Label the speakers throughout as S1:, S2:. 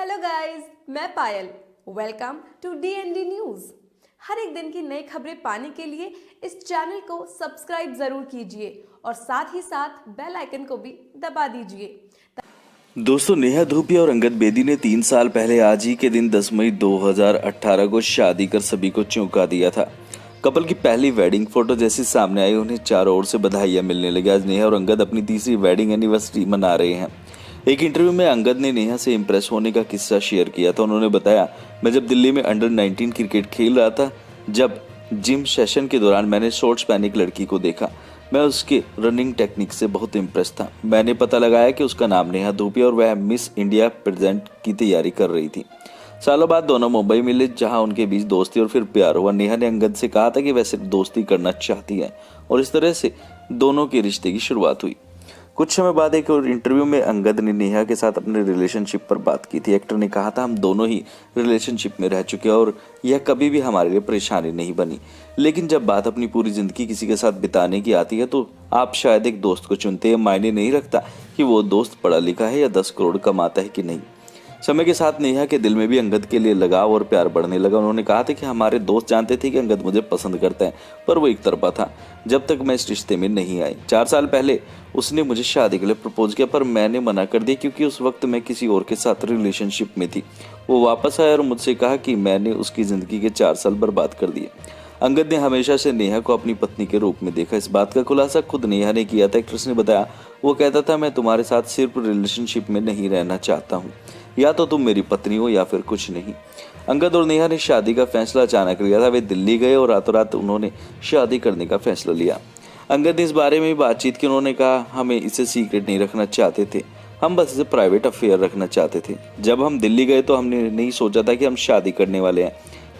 S1: Hello guys, मैं Payal. Welcome to DND news. हर एक दिन की नई खबरें पाने के लिए इस चैनल को सब्सक्राइब जरूर कीजिए और साथ ही साथ बेल आइकन को भी दबा दीजिए।
S2: दोस्तों, नेहा धूपिया और अंगद बेदी ने 3 साल पहले आज ही के दिन 10 मई 2018 को शादी कर सभी को चौंका दिया था। कपल की पहली वेडिंग फोटो जैसी सामने आई, उन्हें चारों ओर से बधाइयां मिलने लगी। आज नेहा और अंगद अपनी तीसरी वेडिंग एनिवर्सरी मना रहे हैं। एक इंटरव्यू में अंगद ने नेहा से इम्प्रेस होने का किस्सा शेयर किया था। उन्होंने बताया, मैं जब दिल्ली में अंडर 19 क्रिकेट खेल रहा था, जब जिम सेशन के दौरान मैंने शॉर्ट्स पहनी एक लड़की को देखा। मैं उसके रनिंग टेक्निक से बहुत इम्प्रेस था। मैंने पता लगाया कि उसका नाम नेहा धूपिया और वह मिस इंडिया प्रेजेंट की तैयारी कर रही थी। सालों बाद दोनों मुंबई मिले, जहां उनके बीच दोस्ती और फिर प्यार हुआ। नेहा ने अंगद से कहा था कि वह सिर्फ दोस्ती करना चाहती है और इस तरह से दोनों के रिश्ते की शुरुआत हुई। कुछ समय बाद एक और इंटरव्यू में अंगद ने नेहा के साथ अपने रिलेशनशिप पर बात की थी। एक्टर ने कहा था, हम दोनों ही रिलेशनशिप में रह चुके हैं और यह कभी भी हमारे लिए परेशानी नहीं बनी। लेकिन जब बात अपनी पूरी जिंदगी किसी के साथ बिताने की आती है तो आप शायद एक दोस्त को चुनते हैं। मायने नहीं रखता कि वो दोस्त पढ़ा लिखा है या 10 करोड़ कमाता है कि नहीं। समय के साथ नेहा के दिल में भी अंगद के लिए लगाव और प्यार बढ़ने लगा। उन्होंने कहा था कि हमारे दोस्त जानते थे कि अंगद मुझे पसंद करता है, पर वो एक तरफा था जब तक मैं इस रिश्ते में नहीं आई। 4 साल पहले उसने मुझे शादी के लिए प्रपोज किया, पर मैंने मना कर दिया क्योंकि उस वक्त मैं किसी और के साथ रिलेशनशिप में थी। वो वापस आया और मुझसे कहा कि मैंने उसकी ज़िंदगी के 4 साल बर्बाद कर दिए। अंगद ने हमेशा से नेहा को अपनी पत्नी के रूप में देखा। इस बात का खुलासा खुद नेहा ने किया था। एक्ट्रेस ने बताया, वो कहता था, मैं तुम्हारे साथ सिर्फ रिलेशनशिप में नहीं रहना चाहता हूँ, या तो तुम मेरी पत्नी हो या फिर कुछ नहीं। अंगद और नेहा ने शादी का फैसला अचानक लिया था। वे दिल्ली गए और रातों रात उन्होंने शादी करने का फैसला लिया। अंगद ने इस बारे में भी बातचीत की। उन्होंने कहा, हमें इसे सीक्रेट नहीं रखना चाहते थे, हम बस इसे प्राइवेट अफेयर रखना चाहते थे। जब हम दिल्ली गए तो हमने नहीं सोचा था कि हम शादी करने वाले हैं।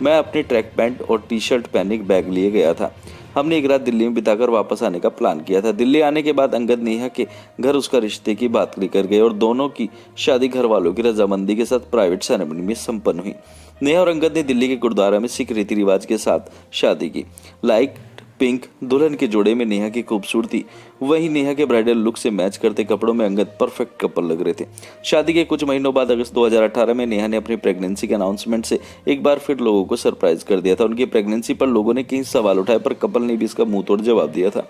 S2: मैं अपने ट्रैक पैंट और टी-शर्ट पहने एक बैग लिए गया था। हमने एक रात दिल्ली में बिताकर वापस आने का प्लान किया था। दिल्ली आने के बाद अंगद नेहा के घर उसका रिश्ते की बात लेकर गए और दोनों की शादी घर वालों की रजामंदी के साथ प्राइवेट सेरेमनी में संपन्न हुई। नेहा और अंगद ने दिल्ली के गुरुद्वारा में सिख रीति रिवाज के साथ शादी की। लाइट पिंक दुल्हन के जोड़े में नेहा की खूबसूरती, वही नेहा के ब्राइडल लुक से मैच करते कपड़ों में अंगद परफेक्ट कपल लग रहे थे। शादी के कुछ महीनों बाद अगस्त 2018 में नेहा ने अपनी प्रेगनेंसी के अनाउंसमेंट से एक बार फिर लोगों को सरप्राइज कर दिया था। उनकी प्रेगनेंसी पर लोगों ने कई सवाल उठाए, पर कपल ने भी इसका मुंह तोड़ जवाब दिया था।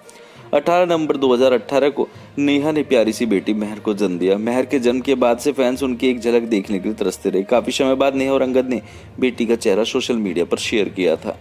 S2: 18 नवंबर 2018 को नेहा ने प्यारी सी बेटी महर को जन्म दिया। महर के जन्म के बाद से फैंस उनकी एक झलक देखने के लिए तरसते रहे। काफी समय बाद नेहा और अंगद ने बेटी का चेहरा सोशल मीडिया पर शेयर किया था।